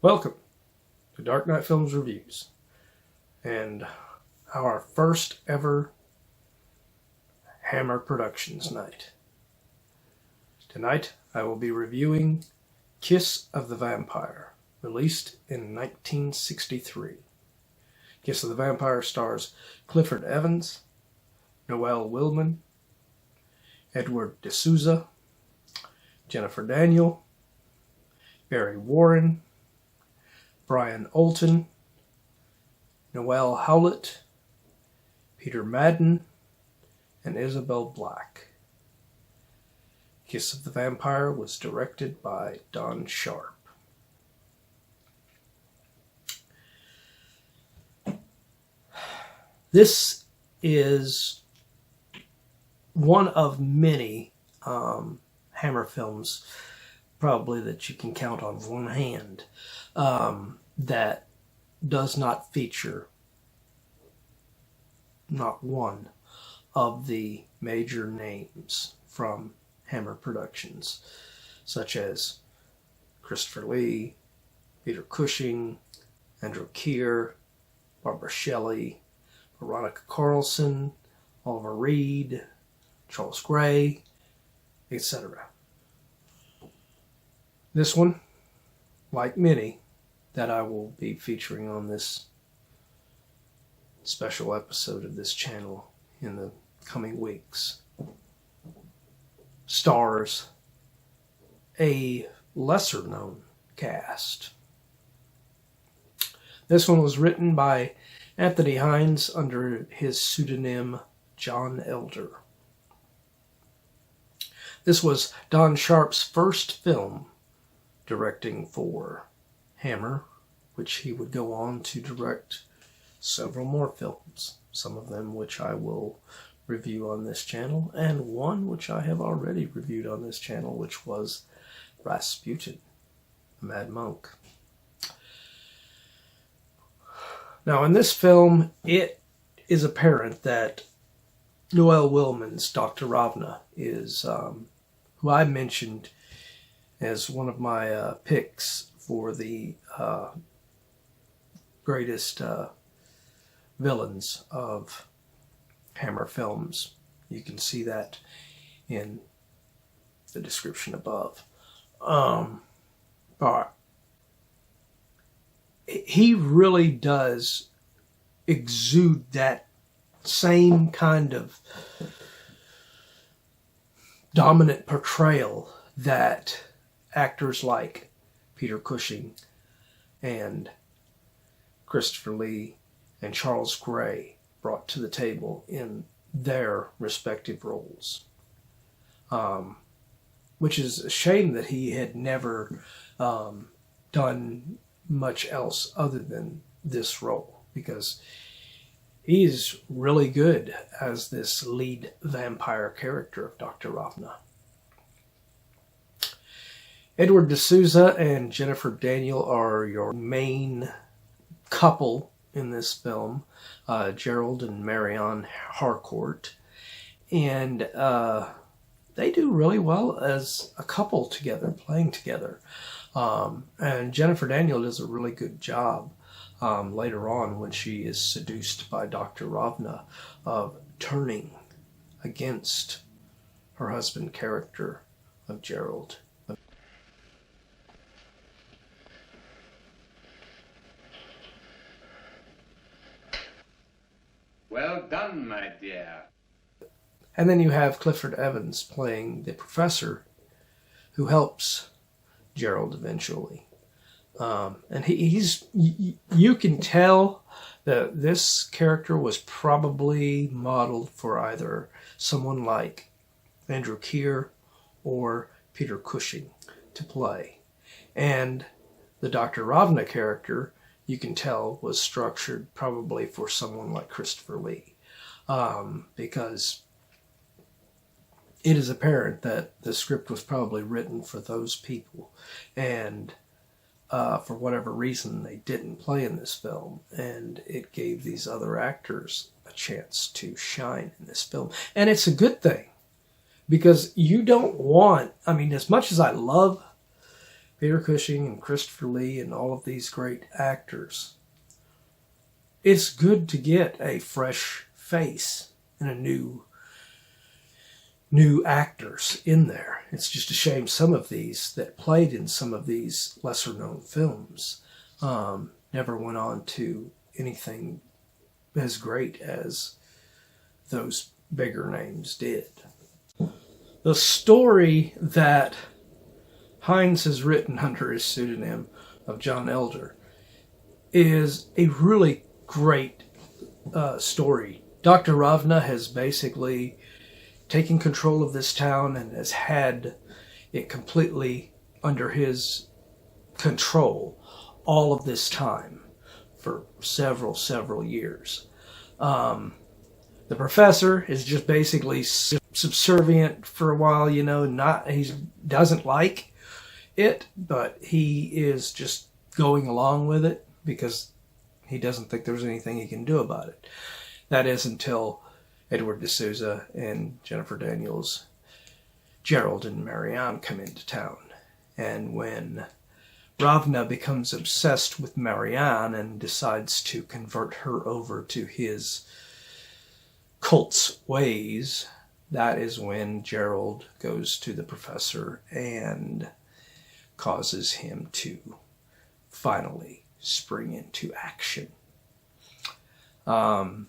Welcome to Dark Knight Films Reviews and our first ever Hammer Productions night. Tonight I will be reviewing Kiss of the Vampire, released in 1963. Kiss of the Vampire stars Clifford Evans, Noel Willman, Edward de Souza, Jennifer Daniel, Barry Warren, Brian Oulton, Noel Howlett, Peter Madden, and Isobel Black. Kiss of the Vampire was directed by Don Sharp. This is one of many Hammer films, probably that you can count on one hand, that does not feature not one of the major names from Hammer Productions, such as Christopher Lee, Peter Cushing, Andrew Keir, Barbara Shelley, Veronica Carlson, Oliver Reed, Charles Gray, etc. This one, like many that I will be featuring on this special episode of this channel in the coming weeks, stars a lesser-known cast. This one was written by Anthony Hines under his pseudonym John Elder. This was Don Sharp's first film directing for Hammer, which he would go on to direct several more films, some of them which I will review on this channel, and one which I have already reviewed on this channel, which was Rasputin, Mad Monk. Now, in this film, it is apparent that Noel Willman's Dr. Ravna is, who I mentioned as one of my picks for the greatest villains of Hammer films. You can see that in the description above. But he really does exude that same kind of dominant portrayal that actors like Peter Cushing and Christopher Lee and Charles Gray brought to the table in their respective roles. Which is a shame that he had never done much else other than this role, because he's really good as this lead vampire character of Dr. Ravna. Edward de Souza and Jennifer Daniel are your main couple in this film, Gerald and Marion Harcourt, and they do really well as a couple together, playing together. And Jennifer Daniel does a really good job later on when she is seduced by Dr. Ravna of turning against her husband character of Gerald. Well done, my dear. And then you have Clifford Evans playing the professor who helps Gerald eventually. And you can tell that this character was probably modeled for either someone like Andrew Keir or Peter Cushing to play. And the Dr. Ravna character, you can tell, was structured probably for someone like Christopher Lee. Because it is apparent that the script was probably written for those people. And for whatever reason, they didn't play in this film. And it gave these other actors a chance to shine in this film. And it's a good thing. Because you don't want, I mean, as much as I love Peter Cushing and Christopher Lee and all of these great actors. It's good to get a fresh face and a new actors in there. It's just a shame some of these that played in some of these lesser known films never went on to anything as great as those bigger names did. The story that Hines has written under his pseudonym of John Elder is a really great story. Dr. Ravna has basically taken control of this town and has had it completely under his control all of this time for several years. The professor is just basically subservient for a while, he doesn't like it, but he is just going along with it because he doesn't think there's anything he can do about it. That is until Edward de Souza and Jennifer Daniels, Gerald and Marianne come into town. And when Ravna becomes obsessed with Marianne and decides to convert her over to his cult's ways, that is when Gerald goes to the professor and causes him to finally spring into action. The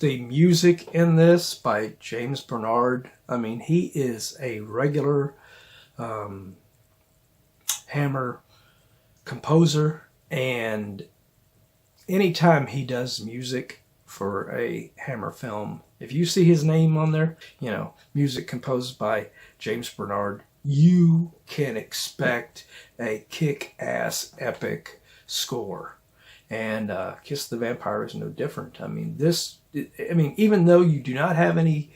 music in this by James Bernard, he is a regular Hammer composer, and anytime he does music for a Hammer film, if you see his name on there, music composed by James Bernard, you can expect a kick-ass epic score. And Kiss the Vampire is no different. Even though you do not have any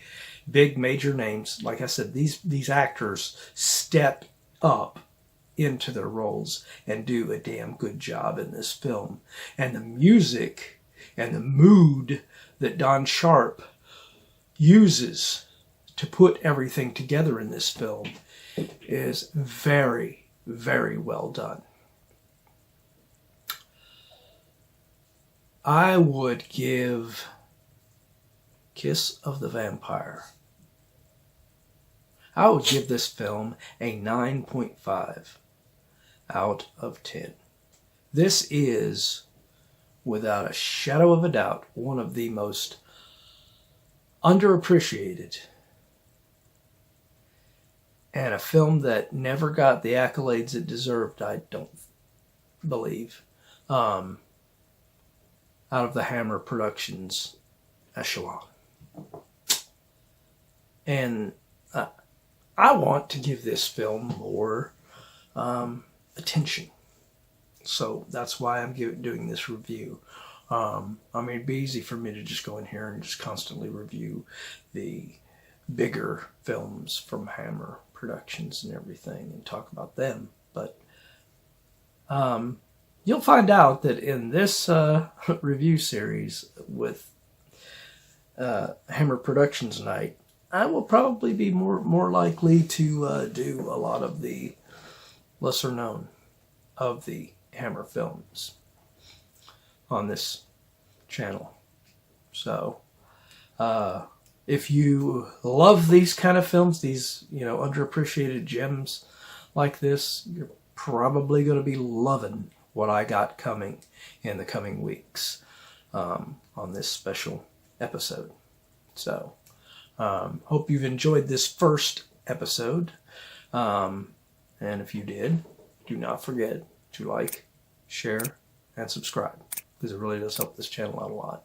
big major names, like I said, these actors step up into their roles and do a damn good job in this film. And the music and the mood that Don Sharp uses to put everything together in this film is very, very well done. I would give Kiss of the Vampire, I would give this film a 9.5 out of 10. This is, without a shadow of a doubt, one of the most underappreciated, and a film that never got the accolades it deserved, I don't believe, out of the Hammer Productions echelon. And I want to give this film more attention. So that's why I'm doing this review. It'd be easy for me to just go in here and just constantly review the bigger films from Hammer Productions and everything and talk about them. But you'll find out that in this review series with Hammer Productions Night, I will probably be more likely to do a lot of the lesser known of the Hammer films on this channel. So if you love these kind of films, these underappreciated gems like this, you're probably going to be loving what I got coming in the coming weeks on this special episode. So hope you've enjoyed this first episode, and if you did, do not forget to like, share, and subscribe, because it really does help this channel out a lot.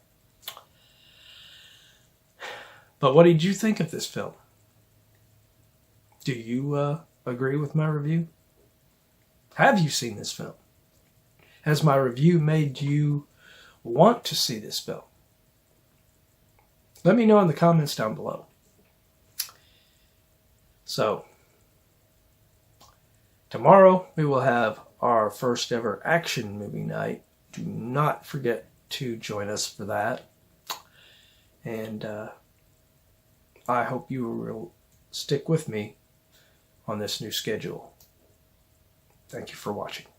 But what did you think of this film? Do you agree with my review? Have you seen this film? Has my review made you want to see this film? Let me know in the comments down below. So, tomorrow we will have our first ever action movie night. Do not forget to join us for that. And I hope you will stick with me on this new schedule. Thank you for watching.